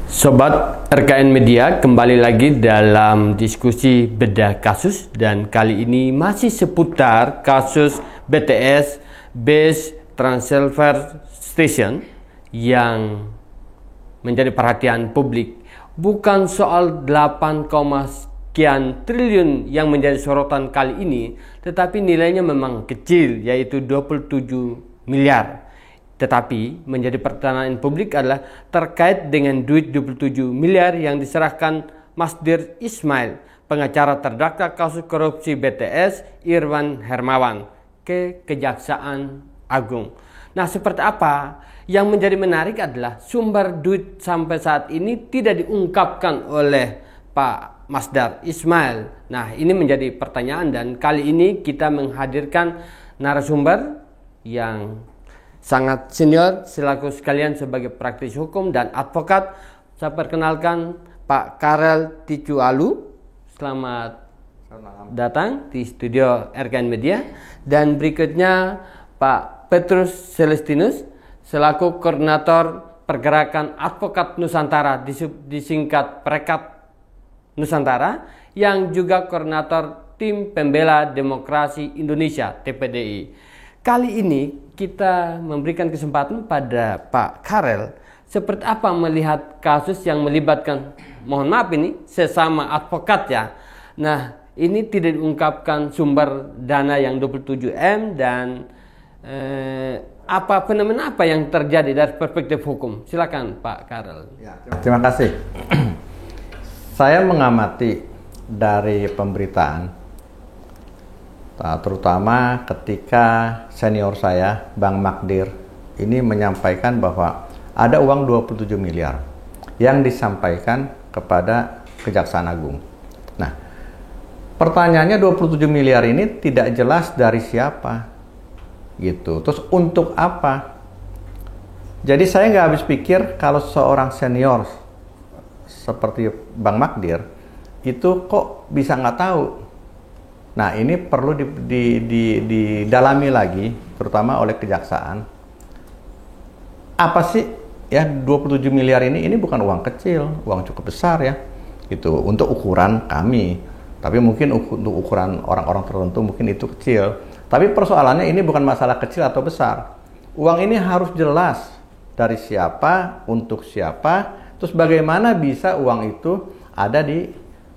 Sobat RKN Media, kembali lagi dalam diskusi bedah kasus, dan kali ini masih seputar kasus BTS Base Transceiver Station yang menjadi perhatian publik. Bukan soal 8, sekian triliun yang menjadi sorotan kali ini, tetapi nilainya memang kecil, yaitu 27 miliar. Tetapi menjadi pertanyaan publik adalah terkait dengan duit 27 miliar yang diserahkan Masdir Ismail, pengacara terdakwa kasus korupsi BTS Irwan Hermawan, ke Kejaksaan Agung. Nah, seperti apa? Yang menjadi menarik adalah sumber duit sampai saat ini tidak diungkapkan oleh Pak Masdir Ismail. Nah, ini menjadi pertanyaan, dan kali ini kita menghadirkan narasumber yang sangat senior selaku sekalian sebagai praktisi hukum dan advokat. Saya perkenalkan Pak Karel Ticualu. Selamat datang di studio RKN Media. Dan berikutnya Pak Petrus Celestinus selaku koordinator pergerakan advokat Nusantara, disingkat Perekat Nusantara, yang juga koordinator tim pembela demokrasi Indonesia TPDI. Kali ini kita memberikan kesempatan pada Pak Karel seperti apa melihat kasus yang melibatkan, mohon maaf ini, sesama advokat ya. Nah, ini tidak diungkapkan sumber dana yang 27M dan fenomena apa yang terjadi dari perspektif hukum. Silakan Pak Karel. Ya, terima kasih. Saya mengamati dari pemberitaan, terutama ketika senior saya, Bang Magdir, ini menyampaikan bahwa ada uang 27 miliar yang disampaikan kepada Kejaksaan Agung. Nah, pertanyaannya 27 miliar ini tidak jelas dari siapa, gitu. Terus untuk apa? Jadi saya nggak habis pikir kalau seorang senior seperti Bang Magdir itu kok bisa nggak tahu. Nah, ini perlu didalami lagi, terutama oleh kejaksaan. Apa sih ya 27 miliar ini? Ini bukan uang kecil, uang cukup besar ya. Gitu, untuk ukuran kami. Tapi mungkin untuk ukuran orang-orang tertentu mungkin itu kecil. Tapi persoalannya ini bukan masalah kecil atau besar. Uang ini harus jelas dari siapa, untuk siapa, terus bagaimana bisa uang itu ada di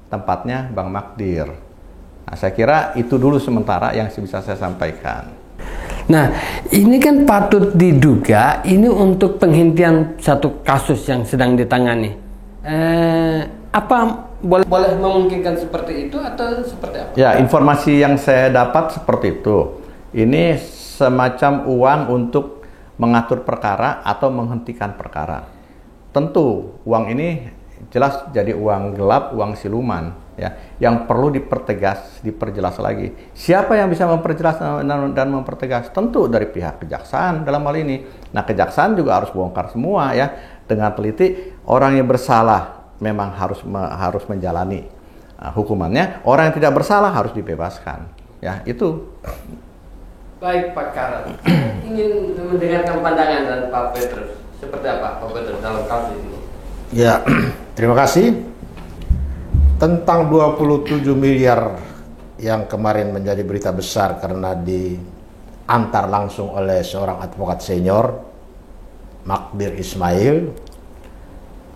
tempatnya Bang Magdir. Nah, saya kira itu dulu sementara yang bisa saya sampaikan. Nah, ini kan patut diduga ini untuk penghentian satu kasus yang sedang ditangani. Apa boleh memungkinkan seperti itu atau seperti apa? Ya, informasi yang saya dapat seperti itu. Ini semacam uang untuk mengatur perkara atau menghentikan perkara. Tentu uang ini jelas jadi uang gelap, uang siluman, ya, yang perlu diperjelas lagi. Siapa yang bisa memperjelas dan mempertegas? Tentu dari pihak kejaksaan dalam hal ini. Nah, kejaksaan juga harus bongkar semua ya dengan teliti. Orang yang bersalah memang harus menjalani hukumannya. Orang yang tidak bersalah harus dibebaskan. Ya, itu. Baik Pak Karel, ingin mendengarkan pandangan dan Pak Petrus. Seperti apa Pak Petrus dalam kasus ini? Ya, terima kasih. Tentang 27 miliar yang kemarin menjadi berita besar karena diantar langsung oleh seorang advokat senior, Magdir Ismail,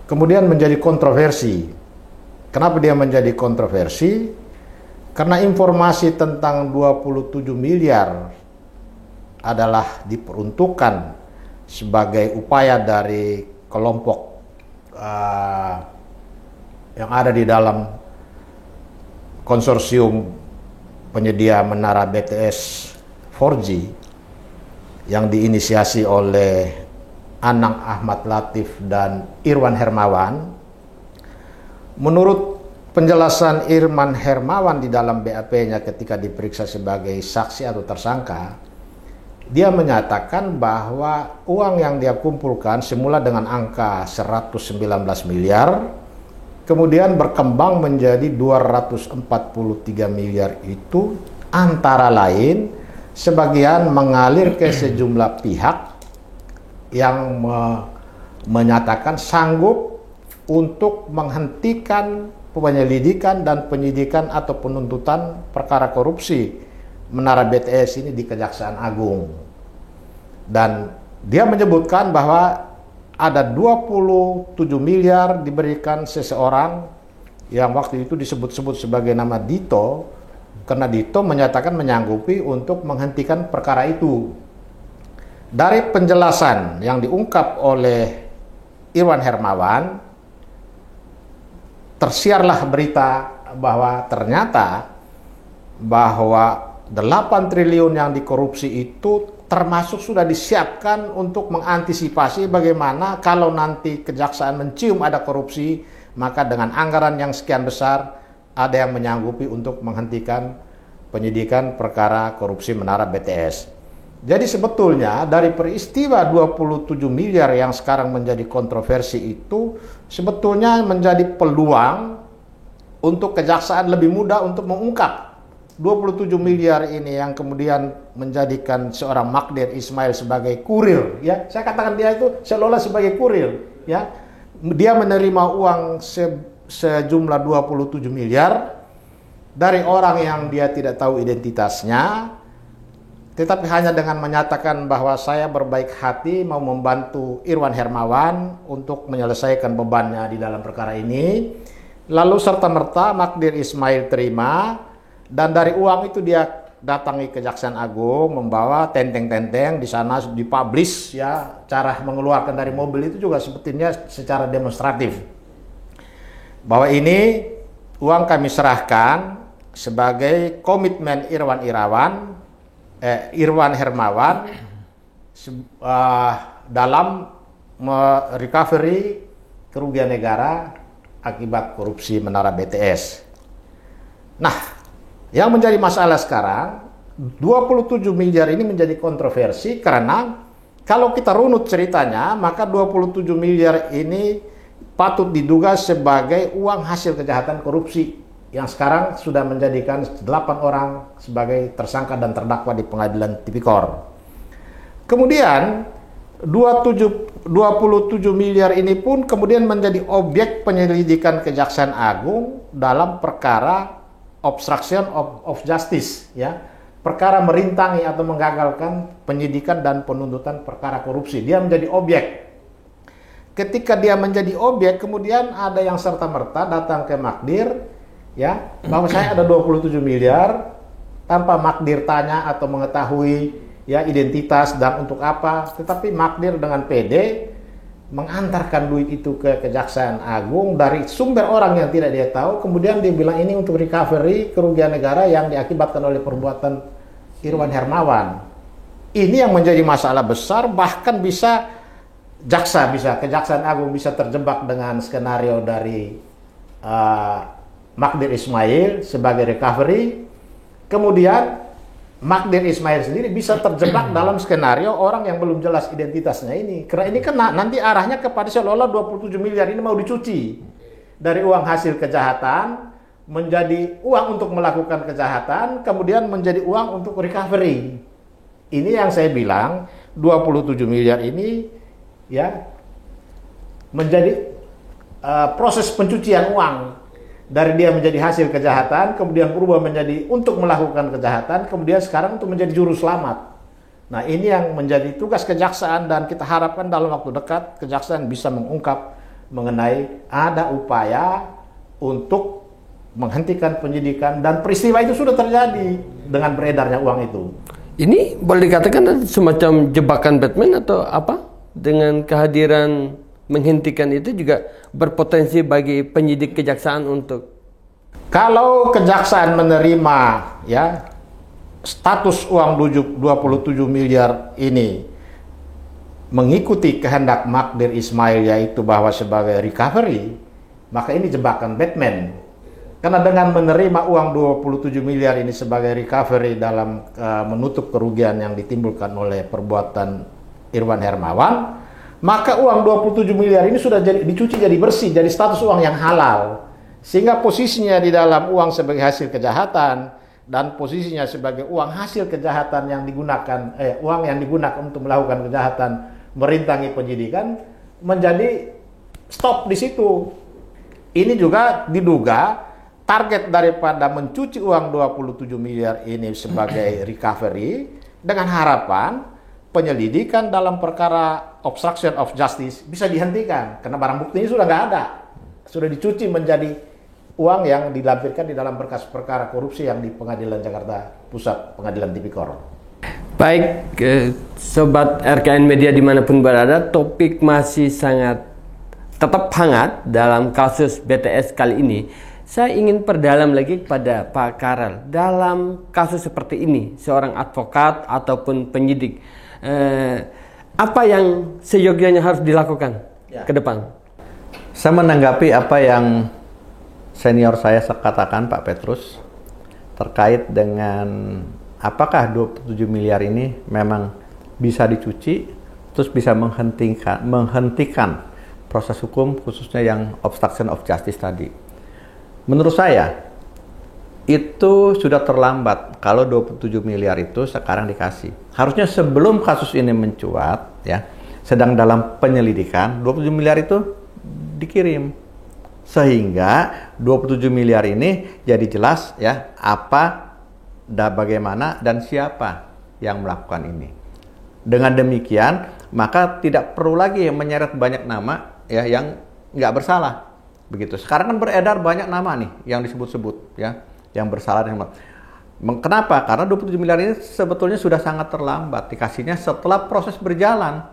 kemudian menjadi kontroversi. Kenapa dia menjadi kontroversi? Karena informasi tentang 27 miliar adalah diperuntukkan sebagai upaya dari kelompok yang ada di dalam konsorsium penyedia menara BTS 4G yang diinisiasi oleh Anang Ahmad Latif dan Irwan Hermawan. Menurut penjelasan Irwan Hermawan di dalam BAP-nya ketika diperiksa sebagai saksi atau tersangka, dia menyatakan bahwa uang yang dia kumpulkan semula dengan angka 119 miliar, kemudian berkembang menjadi 243 miliar itu antara lain sebagian mengalir ke sejumlah pihak yang menyatakan sanggup untuk menghentikan penyelidikan dan penyidikan atau penuntutan perkara korupsi Menara BTS ini di Kejaksaan Agung. Dan dia menyebutkan bahwa ada 27 miliar diberikan seseorang yang waktu itu disebut-sebut sebagai nama Dito, karena Dito menyatakan menyanggupi untuk menghentikan perkara itu. Dari penjelasan yang diungkap oleh Irwan Hermawan, tersiarlah berita bahwa ternyata bahwa 8 triliun yang dikorupsi itu termasuk sudah disiapkan untuk mengantisipasi bagaimana kalau nanti kejaksaan mencium ada korupsi, maka dengan anggaran yang sekian besar ada yang menyanggupi untuk menghentikan penyidikan perkara korupsi Menara BTS. Jadi sebetulnya dari peristiwa 27 miliar yang sekarang menjadi kontroversi itu sebetulnya menjadi peluang untuk kejaksaan lebih mudah untuk mengungkap 27 miliar ini yang kemudian menjadikan seorang Magdir Ismail sebagai kurir, ya. Saya katakan dia itu seolah sebagai kurir, ya. Dia menerima uang sejumlah 27 miliar dari orang yang dia tidak tahu identitasnya, tetapi hanya dengan menyatakan bahwa saya berbaik hati mau membantu Irwan Hermawan untuk menyelesaikan bebannya di dalam perkara ini. Lalu serta-merta Magdir Ismail terima, dan dari uang itu dia datangi Kejaksaan Agung membawa tenteng-tenteng, di sana dipublish, ya, cara mengeluarkan dari mobil itu juga sebetulnya secara demonstratif. Bahwa ini uang kami serahkan sebagai komitmen Irwan Hermawan dalam recovery kerugian negara akibat korupsi Menara BTS. Nah, yang menjadi masalah sekarang, 27 miliar ini menjadi kontroversi karena kalau kita runut ceritanya, maka 27 miliar ini patut diduga sebagai uang hasil kejahatan korupsi yang sekarang sudah menjadikan 8 orang sebagai tersangka dan terdakwa di Pengadilan Tipikor. Kemudian 27 miliar ini pun kemudian menjadi objek penyelidikan Kejaksaan Agung dalam perkara obstruction of justice, ya, perkara merintangi atau menggagalkan penyidikan dan penuntutan perkara korupsi. Dia menjadi objek. Ketika dia menjadi objek, kemudian ada yang serta-merta datang ke Magdir, ya, bahwa saya ada 27 miliar tanpa Magdir tanya atau mengetahui, ya, identitas dan untuk apa, tetapi Magdir dengan PD mengantarkan duit itu ke Kejaksaan Agung dari sumber orang yang tidak dia tahu, kemudian dia bilang ini untuk recovery kerugian negara yang diakibatkan oleh perbuatan Irwan Hermawan. Ini yang menjadi masalah besar, bahkan Kejaksaan Agung bisa terjebak dengan skenario dari Magdir Ismail sebagai recovery, kemudian Magdir Ismail sendiri bisa terjebak dalam skenario orang yang belum jelas identitasnya ini. Karena ini kan nanti arahnya kepada seolah-olah 27 miliar ini mau dicuci dari uang hasil kejahatan menjadi uang untuk melakukan kejahatan, kemudian menjadi uang untuk recovery. Ini yang saya bilang 27 miliar ini, ya, menjadi proses pencucian uang. Dari dia menjadi hasil kejahatan, kemudian berubah menjadi untuk melakukan kejahatan, kemudian sekarang untuk menjadi juru selamat. Nah, ini yang menjadi tugas kejaksaan dan kita harapkan dalam waktu dekat kejaksaan bisa mengungkap mengenai ada upaya untuk menghentikan penyidikan dan peristiwa itu sudah terjadi dengan beredarnya uang itu. Ini boleh dikatakan semacam jebakan Batman atau apa? Dengan kehadiran menghentikan itu juga berpotensi bagi penyidik kejaksaan untuk, kalau kejaksaan menerima, ya, status uang 27 miliar ini mengikuti kehendak Magdir Ismail, yaitu bahwa sebagai recovery, maka ini jebakan Batman. Karena dengan menerima uang 27 miliar ini sebagai recovery dalam menutup kerugian yang ditimbulkan oleh perbuatan Irwan Hermawan, maka uang 27 miliar ini sudah dicuci jadi bersih, jadi status uang yang halal. Sehingga posisinya di dalam uang sebagai hasil kejahatan dan posisinya sebagai uang hasil kejahatan yang digunakan, uang yang digunakan untuk melakukan kejahatan merintangi penyidikan menjadi stop di situ. Ini juga diduga target daripada mencuci uang 27 miliar ini sebagai recovery dengan harapan penyelidikan dalam perkara obstruction of justice bisa dihentikan karena barang bukti ini sudah nggak ada, sudah dicuci menjadi uang yang dilampirkan di dalam berkas perkara korupsi yang di Pengadilan Jakarta Pusat, Pengadilan Tipikor. Baik, Sobat RKN Media dimanapun berada, topik masih sangat tetap hangat dalam kasus BTS kali ini. Saya ingin perdalam lagi kepada Pak Karel. Dalam kasus seperti ini, seorang advokat ataupun penyidik, apa yang seyogyanya harus dilakukan ke depan? Saya menanggapi apa yang senior saya katakan, Pak Petrus, terkait dengan apakah 27 miliar ini memang bisa dicuci, terus bisa menghentikan proses hukum, khususnya yang obstruction of justice tadi. Menurut saya, itu sudah terlambat kalau 27 miliar itu sekarang dikasih. Harusnya sebelum kasus ini mencuat, ya, sedang dalam penyelidikan, 27 miliar itu dikirim. Sehingga 27 miliar ini jadi jelas ya apa, bagaimana, dan siapa yang melakukan ini. Dengan demikian, maka tidak perlu lagi menyeret banyak nama ya yang nggak bersalah. Begitu. Sekarang kan beredar banyak nama nih yang disebut-sebut ya, yang bersalah. Kenapa? Karena 27 miliar ini sebetulnya sudah sangat terlambat dikasihnya setelah proses berjalan.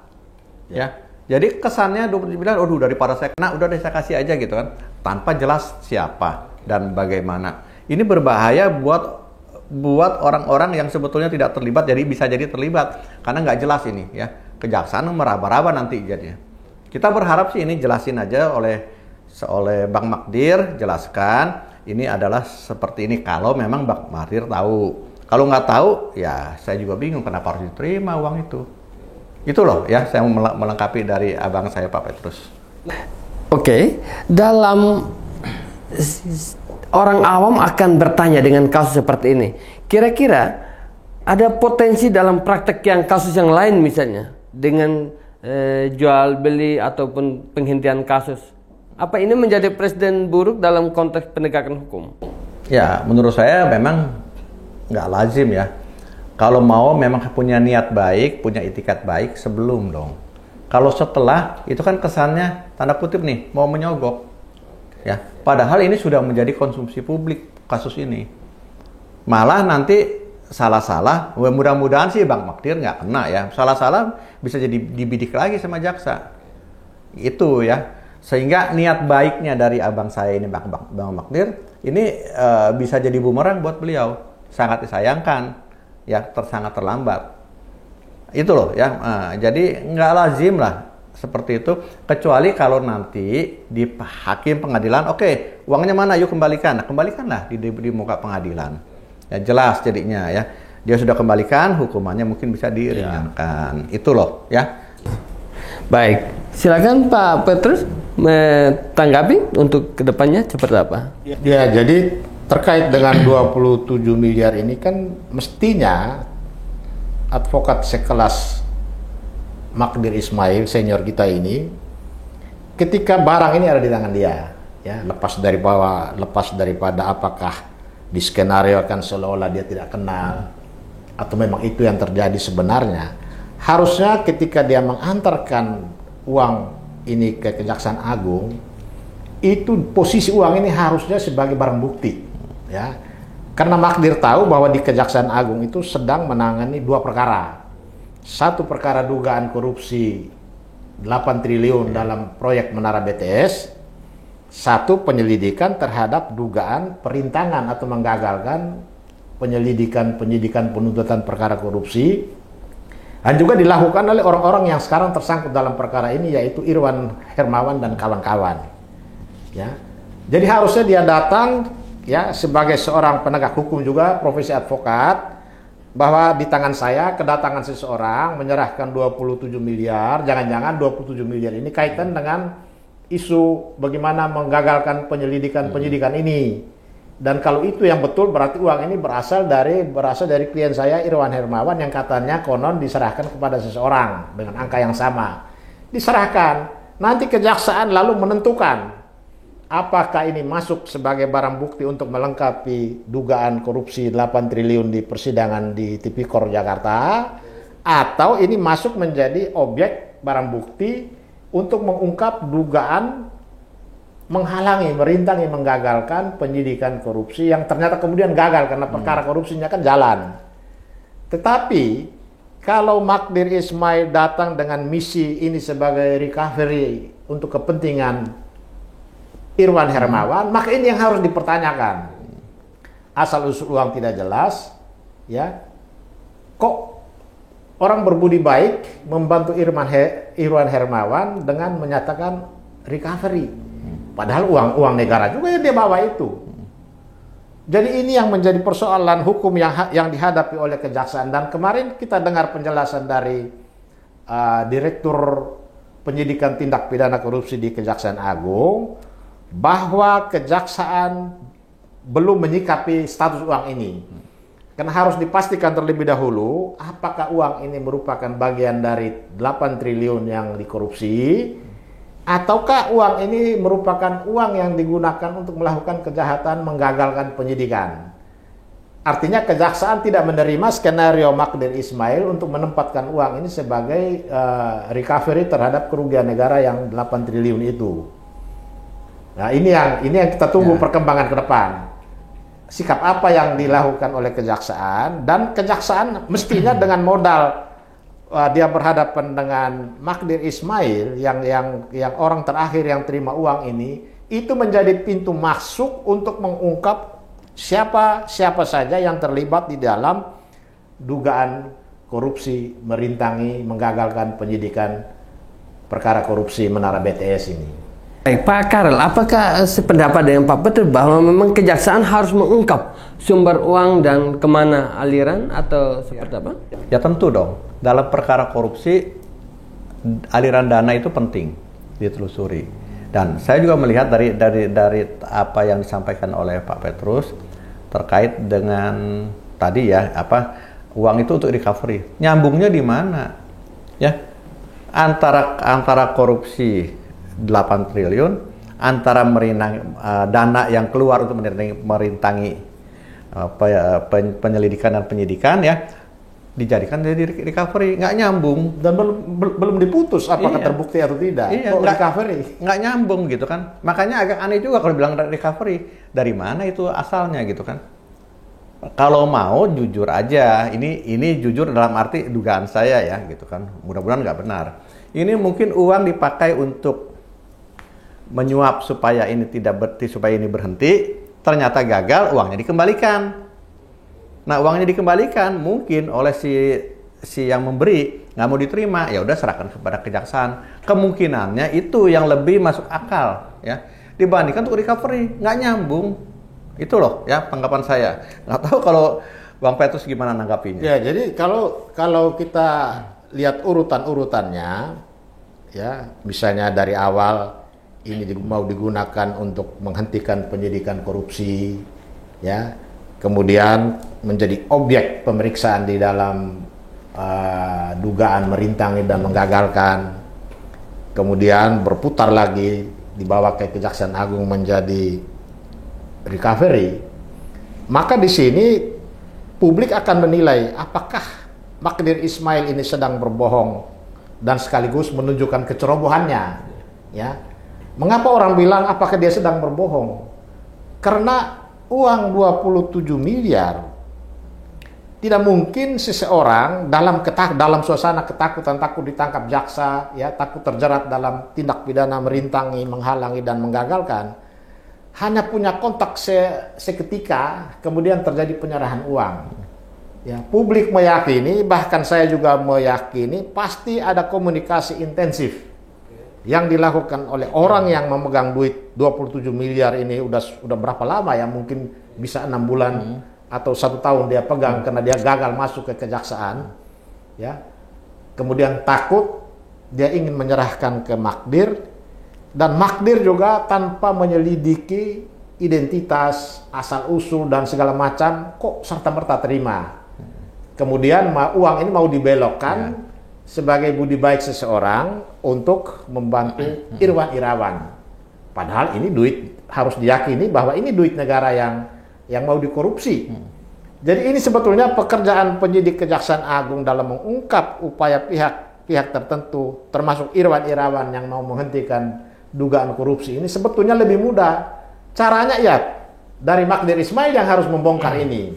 Ya. Jadi kesannya 27 miliar, aduh daripada saya kena, udah deh saya kasih aja gitu kan. Tanpa jelas siapa dan bagaimana. Ini berbahaya buat orang-orang yang sebetulnya tidak terlibat, jadi bisa jadi terlibat. Karena nggak jelas ini ya. Kejaksaan meraba-raba nanti jadinya. Kita berharap sih ini jelasin aja oleh Bang Magdir, jelaskan ini adalah seperti ini kalau memang Bang Magdir tahu. Kalau nggak tahu, ya saya juga bingung kenapa harus diterima uang itu. Itu loh ya, saya mau melengkapi dari abang saya Pak Petrus. Oke, dalam orang awam akan bertanya dengan kasus seperti ini. Kira-kira ada potensi dalam praktek yang kasus yang lain misalnya dengan jual beli ataupun penghentian kasus. Apa ini menjadi presiden buruk dalam konteks penegakan hukum? Ya, menurut saya memang nggak lazim ya. Kalau mau memang punya niat baik, punya itikat baik sebelum dong. Kalau setelah, itu kan kesannya tanda kutip nih, mau menyogok. Ya, padahal ini sudah menjadi konsumsi publik kasus ini. Malah nanti salah-salah, mudah-mudahan sih Bang Magdir nggak kena ya. Salah-salah bisa jadi dibidik lagi sama jaksa. Itu ya. Sehingga niat baiknya dari abang saya ini Bang Magdir, ini bisa jadi bumerang buat beliau. Sangat disayangkan. Ya sangat terlambat itu loh ya. Jadi nggak lazim lah seperti itu, kecuali kalau nanti di hakim pengadilan, oke, uangnya mana, yuk kembalikan. Nah, kembalikanlah di muka pengadilan ya, jelas jadinya ya, dia sudah kembalikan, hukumannya mungkin bisa diringankan ya. Itu loh ya. Baik, silakan Pak Petrus menanggapi untuk kedepannya seperti apa ya. Jadi terkait dengan 27 miliar ini kan mestinya advokat sekelas Magdir Ismail senior kita ini, ketika barang ini ada di tangan dia, ya lepas daripada apakah diskenariokan seolah-olah dia tidak kenal atau memang itu yang terjadi sebenarnya, harusnya ketika dia mengantarkan uang ini ke Kejaksaan Agung, itu posisi uang ini harusnya sebagai barang bukti. Ya, karena Magdir tahu bahwa di Kejaksaan Agung itu sedang menangani dua perkara. Satu perkara dugaan korupsi 8 triliun dalam proyek Menara BTS. Satu penyelidikan terhadap dugaan perintangan atau menggagalkan penyidikan penuntutan perkara korupsi. Dan juga dilakukan oleh orang-orang yang sekarang tersangkut dalam perkara ini, yaitu Irwan Hermawan dan kawan-kawan. Ya, jadi harusnya dia datang ya sebagai seorang penegak hukum juga, profesi advokat, bahwa di tangan saya kedatangan seseorang menyerahkan 27 miliar, jangan-jangan 27 miliar ini kaitan dengan isu bagaimana menggagalkan penyidikan ini. Dan kalau itu yang betul, berarti uang ini berasal dari klien saya Irwan Hermawan yang katanya konon diserahkan kepada seseorang dengan angka yang sama. Diserahkan, nanti kejaksaan lalu menentukan apakah ini masuk sebagai barang bukti untuk melengkapi dugaan korupsi 8 triliun di persidangan di Tipikor Jakarta, atau ini masuk menjadi objek barang bukti untuk mengungkap dugaan menghalangi, merintangi, menggagalkan penyidikan korupsi yang ternyata kemudian gagal karena perkara korupsinya kan jalan. Tetapi kalau Magdir Ismail datang dengan misi ini sebagai recovery untuk kepentingan Irwan Hermawan, maka ini yang harus dipertanyakan. Asal usul uang tidak jelas, ya. Kok orang berbudi baik membantu Irwan Hermawan dengan menyatakan recovery? Padahal uang negara juga yang dia bawa itu. Jadi ini yang menjadi persoalan hukum yang dihadapi oleh kejaksaan. Dan kemarin kita dengar penjelasan dari Direktur Penyidikan Tindak Pidana Korupsi di Kejaksaan Agung bahwa kejaksaan belum menyikapi status uang ini. Karena harus dipastikan terlebih dahulu apakah uang ini merupakan bagian dari 8 triliun yang dikorupsi, ataukah uang ini merupakan uang yang digunakan untuk melakukan kejahatan menggagalkan penyidikan. Artinya kejaksaan tidak menerima skenario Magdir Ismail untuk menempatkan uang ini sebagai recovery terhadap kerugian negara yang 8 triliun itu. Nah, ini yang kita tunggu perkembangan ke depan. Sikap apa yang dilakukan oleh kejaksaan, dan kejaksaan mestinya dengan modal dia berhadapan dengan Magdir Ismail yang orang terakhir yang terima uang ini, itu menjadi pintu masuk untuk mengungkap siapa saja yang terlibat di dalam dugaan korupsi, merintangi, menggagalkan penyidikan perkara korupsi Menara BTS ini. Baik, Pak Karel, apakah sependapat dengan Pak Peter bahwa memang kejaksaan harus mengungkap sumber uang dan kemana aliran atau seperti apa? Ya tentu dong. Dalam perkara korupsi, aliran dana itu penting ditelusuri. Dan saya juga melihat dari apa yang disampaikan oleh Pak Petrus terkait dengan tadi ya, uang itu untuk recovery. Nyambungnya di mana? Ya. Antara korupsi 8 triliun, antara dana yang keluar untuk merintangi penyelidikan dan penyidikan, ya, dijadikan jadi recovery. Nggak nyambung. Dan belum diputus apakah terbukti atau tidak. Recovery nggak nyambung gitu kan. Makanya agak aneh juga kalau bilang recovery. Dari mana itu asalnya gitu kan. Kalau mau jujur aja, ini jujur dalam arti dugaan saya ya gitu kan. Mudah-mudahan nggak benar. Ini mungkin uang dipakai untuk menyuap supaya ini supaya ini berhenti, ternyata gagal, uangnya dikembalikan. Nah, uangnya dikembalikan mungkin oleh si yang memberi nggak mau diterima, ya udah serahkan kepada kejaksaan. Kemungkinannya itu yang lebih masuk akal ya dibandingkan untuk recovery. Nggak nyambung. Itu loh ya tanggapan saya. Nggak tahu kalau Bang Petrus gimana nanggapinya. Ya, jadi kalau kita lihat urutan-urutannya ya, misalnya dari awal ini mau digunakan untuk menghentikan penyidikan korupsi, ya, kemudian menjadi objek pemeriksaan di dalam dugaan merintangi dan menggagalkan, kemudian berputar lagi dibawa ke Kejaksaan Agung menjadi recovery, maka di sini publik akan menilai apakah Magdir Ismail ini sedang berbohong dan sekaligus menunjukkan kecerobohannya, ya. Mengapa orang bilang apakah dia sedang berbohong? Karena uang 27 miliar tidak mungkin seseorang dalam suasana ketakutan, takut ditangkap jaksa, ya, takut terjerat dalam tindak pidana merintangi, menghalangi dan menggagalkan, hanya punya kontak seketika kemudian terjadi penyerahan uang. Ya, publik meyakini, bahkan saya juga meyakini pasti ada komunikasi intensif yang dilakukan oleh orang yang memegang duit 27 miliar ini udah berapa lama ya, mungkin bisa 6 bulan atau 1 tahun dia pegang karena dia gagal masuk ke kejaksaan, ya. Kemudian takut, dia ingin menyerahkan ke Magdir, dan Magdir juga tanpa menyelidiki identitas, asal usul dan segala macam kok serta-merta terima. Kemudian uang ini mau dibelokkan sebagai budi baik seseorang untuk membantu Irwan Irawan. Padahal ini duit, harus diyakini bahwa ini duit negara yang mau dikorupsi. Jadi ini sebetulnya pekerjaan penyidik Kejaksaan Agung dalam mengungkap upaya pihak tertentu, termasuk Irwan Irawan yang mau menghentikan dugaan korupsi ini sebetulnya lebih mudah. Caranya ya dari Magdir Ismail yang harus membongkar ini.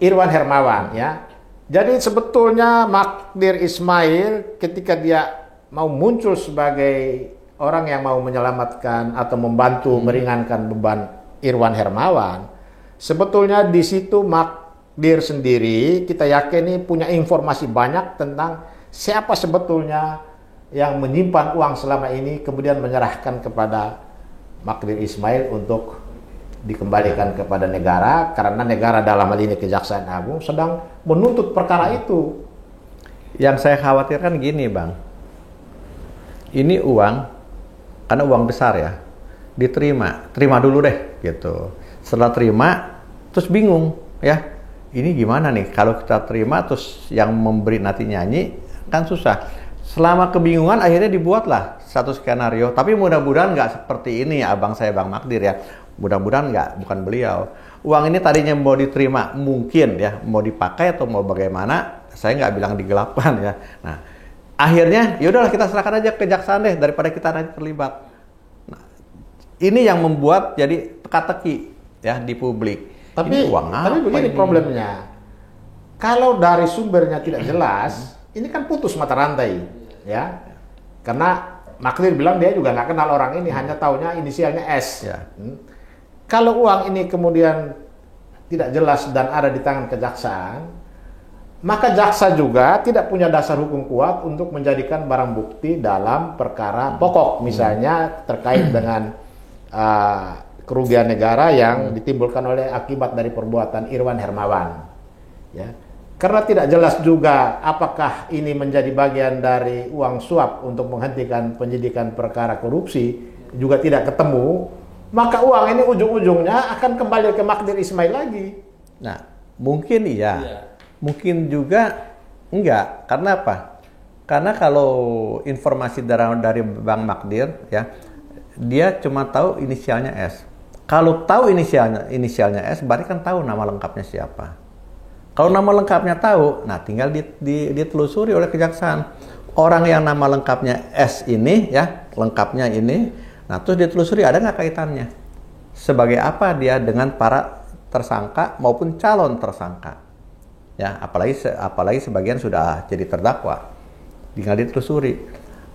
Irwan Hermawan ya. Jadi sebetulnya Magdir Ismail ketika dia mau muncul sebagai orang yang mau menyelamatkan atau membantu meringankan beban Irwan Hermawan, sebetulnya di situ Magdir sendiri kita yakini punya informasi banyak tentang siapa sebetulnya yang menyimpan uang selama ini kemudian menyerahkan kepada Magdir Ismail untuk dikembalikan kepada negara, karena negara dalam hal ini Kejaksaan Agung sedang menuntut perkara itu. Yang saya khawatirkan gini Bang, ini uang, karena uang besar ya, terima dulu deh gitu. Setelah terima, terus bingung ya, ini gimana nih kalau kita terima terus yang memberi nanti nyanyi, kan susah. Selama kebingungan akhirnya dibuatlah satu skenario, tapi mudah-mudahan nggak seperti ini abang saya Bang Magdir ya. Mudah-mudahan nggak, bukan beliau. Uang ini tadinya mau diterima mungkin ya, mau dipakai atau mau bagaimana, saya nggak bilang digelapkan ya. Nah, akhirnya ya udahlah kita serahkan aja ke kejaksaan deh daripada kita nanti terlibat. Nah, ini yang membuat jadi teka-teki ya di publik. Tapi begini problemnya. Kalau dari sumbernya tidak jelas, ini kan putus mata rantai ya. Karena Magdir bilang dia juga nggak kenal orang ini, hanya taunya inisialnya S. Ya. Kalau uang ini kemudian tidak jelas dan ada di tangan kejaksaan, maka jaksa juga tidak punya dasar hukum kuat untuk menjadikan barang bukti dalam perkara pokok, misalnya terkait dengan kerugian negara yang ditimbulkan oleh akibat dari perbuatan Irwan Hermawan. Ya. Karena tidak jelas juga apakah ini menjadi bagian dari uang suap untuk menghentikan penyidikan perkara korupsi, juga tidak ketemu. Maka uang ini ujung-ujungnya akan kembali ke Magdir Ismail lagi. Nah, mungkin iya. Mungkin juga enggak. Karena apa? Karena kalau informasi dari Bang Magdir ya, dia cuma tahu inisialnya S. Kalau tahu inisialnya S, berarti kan tahu nama lengkapnya siapa. Kalau nama lengkapnya tahu, nah tinggal ditelusuri oleh kejaksaan. Orang yang nama lengkapnya S ini ya, lengkapnya ini, nah terus ditelusuri ada nggak kaitannya? Sebagai apa dia dengan para tersangka maupun calon tersangka? Ya, apalagi sebagian sudah jadi terdakwa. Tinggal ditelusuri.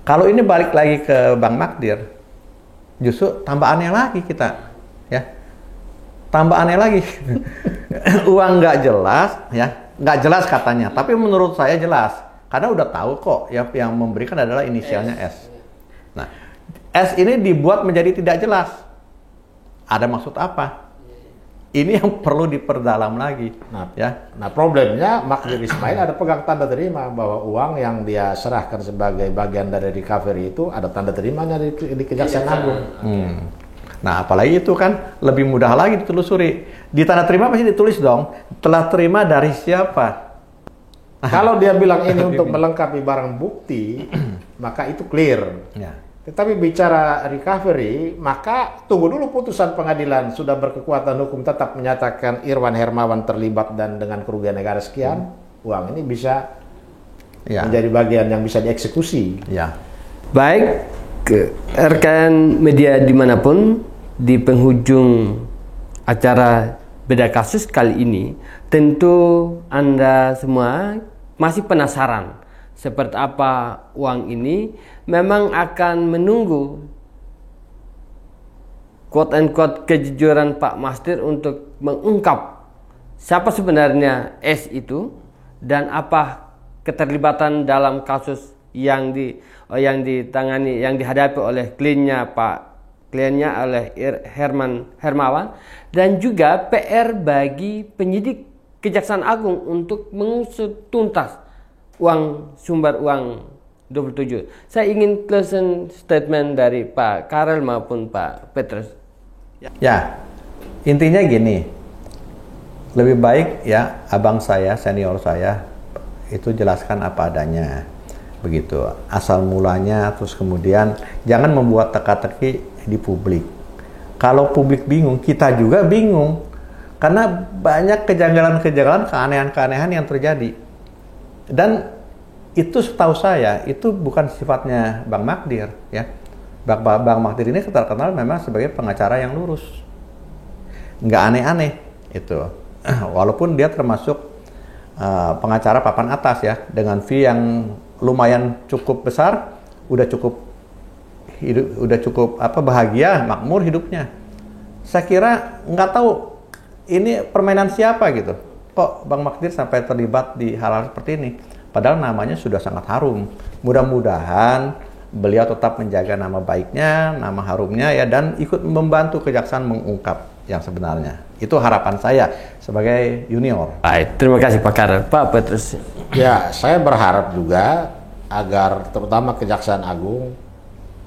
Kalau ini balik lagi ke Bang Magdir, justru tambah aneh lagi kita, ya. Tambah aneh lagi. Uang nggak jelas, ya, nggak jelas katanya. Tapi menurut saya jelas, karena udah tahu kok yang memberikan adalah inisialnya S. Nah, S ini dibuat menjadi tidak jelas. Ada maksud apa? Ini yang perlu diperdalam lagi. Nah, problemnya Magdir Ismail ada pegang tanda terima bahwa uang yang dia serahkan sebagai bagian dari recovery itu ada tanda terimanya di Kejaksaan Agung. Nah, apalagi itu kan lebih mudah lagi ditelusuri. Di tanda terima pasti ditulis dong, telah terima dari siapa. Kalau dia bilang ini untuk melengkapi barang bukti, maka itu clear. Ya. Tetapi bicara recovery, maka tunggu dulu putusan pengadilan sudah berkekuatan hukum tetap menyatakan Irwan Hermawan terlibat dan dengan kerugian negara sekian, uang ini bisa menjadi bagian yang bisa dieksekusi. Ya. Baik, rekan media dimanapun, di penghujung acara Beda Kasus kali ini, tentu Anda semua masih penasaran seperti apa uang ini. Memang akan menunggu quote-unquote kejujuran Pak Magdir untuk mengungkap siapa sebenarnya S itu dan apa keterlibatan dalam kasus yang ditangani, yang dihadapi oleh kliennya oleh Hermawan, dan juga PR bagi penyidik Kejaksaan Agung untuk mengusut tuntas sumber uang 27. Saya ingin closing statement dari Pak Karel maupun Pak Petrus. Ya, intinya gini, lebih baik ya abang saya, senior saya itu jelaskan apa adanya. begitu asal mulanya, terus kemudian jangan membuat teka-teki di publik. Kalau publik bingung, kita juga bingung karena banyak kejanggalan-kejanggalan, keanehan-keanehan yang terjadi. Dan itu setahu saya itu bukan sifatnya Bang Magdir ya. Bang Magdir ini terkenal memang sebagai pengacara yang lurus, nggak aneh-aneh itu. Walaupun dia termasuk pengacara papan atas ya, dengan fee yang lumayan cukup besar, udah cukup bahagia, makmur hidupnya. Saya kira nggak tahu ini permainan siapa gitu. Kok Bang Magdir sampai terlibat di hal-hal seperti ini? Padahal namanya sudah sangat harum. Mudah-mudahan beliau tetap menjaga nama baiknya, nama harumnya ya, dan ikut membantu kejaksaan mengungkap yang sebenarnya. Itu harapan saya sebagai junior. Baik, terima kasih Pak Karel. Pak Petrus. Ya, saya berharap juga agar terutama Kejaksaan Agung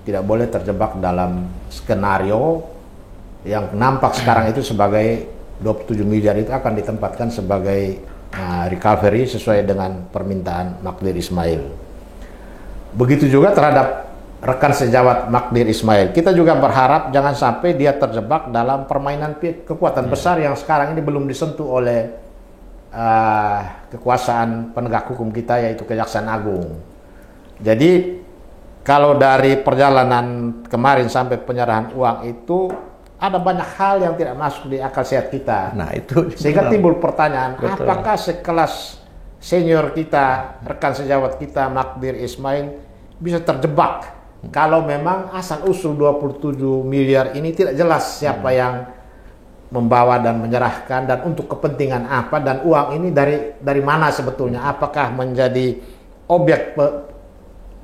tidak boleh terjebak dalam skenario yang nampak sekarang itu sebagai 27 miliar itu akan ditempatkan sebagai recovery sesuai dengan permintaan Magdir Ismail. Begitu juga terhadap rekan sejawat Magdir Ismail. Kita juga berharap jangan sampai dia terjebak dalam permainan kekuatan besar yang sekarang ini belum disentuh oleh kekuasaan penegak hukum kita, yaitu Kejaksaan Agung. Jadi kalau dari perjalanan kemarin sampai penyerahan uang itu ada banyak hal yang tidak masuk di akal sehat kita. Nah itu sehingga betul. timbul pertanyaan, Betul. apakah sekelas senior kita, rekan sejawat kita Magdir Ismail bisa terjebak kalau memang asal usul 27 miliar ini tidak jelas siapa yang membawa dan menyerahkan dan untuk kepentingan apa, dan uang ini dari mana sebetulnya, apakah menjadi objek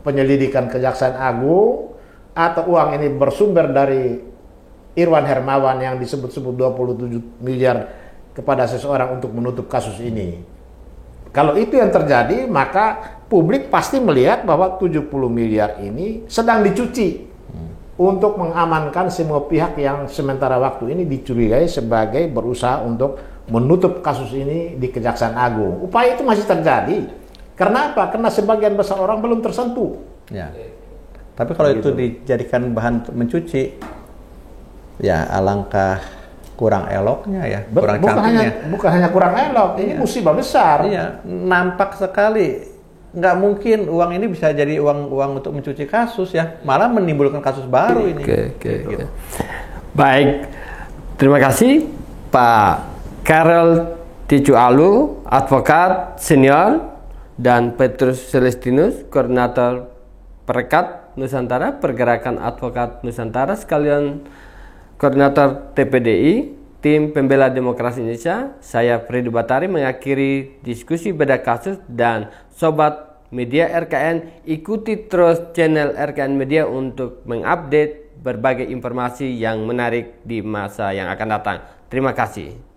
penyelidikan Kejaksaan Agung atau uang ini bersumber dari Irwan Hermawan yang disebut-sebut 27 miliar kepada seseorang untuk menutup kasus ini. Kalau itu yang terjadi, maka publik pasti melihat bahwa 70 miliar ini sedang dicuci untuk mengamankan semua pihak yang sementara waktu ini dicurigai sebagai berusaha untuk menutup kasus ini di Kejaksaan Agung. Upaya itu masih terjadi. Karena apa? Karena sebagian besar orang belum tersentuh. Ya. Tapi kalau itu dijadikan bahan mencuci, ya alangkah kurang eloknya ya, kurang cantiknya. Bukan hanya kurang elok, ini musibah besar. Iya, nampak sekali. Nggak mungkin uang ini bisa jadi uang untuk mencuci kasus ya, malah menimbulkan kasus baru ini. Oke. Baik, terima kasih Pak Karel Ticualu, advokat senior, dan Petrus Celestinus, koordinator Perekat Nusantara, Pergerakan Advokat Nusantara, sekalian koordinator TPDI, Tim Pembela Demokrasi Indonesia. Saya Freddy Batari mengakhiri diskusi beda kasus, dan Sobat Media RKN, ikuti terus channel RKN Media untuk mengupdate berbagai informasi yang menarik di masa yang akan datang. Terima kasih.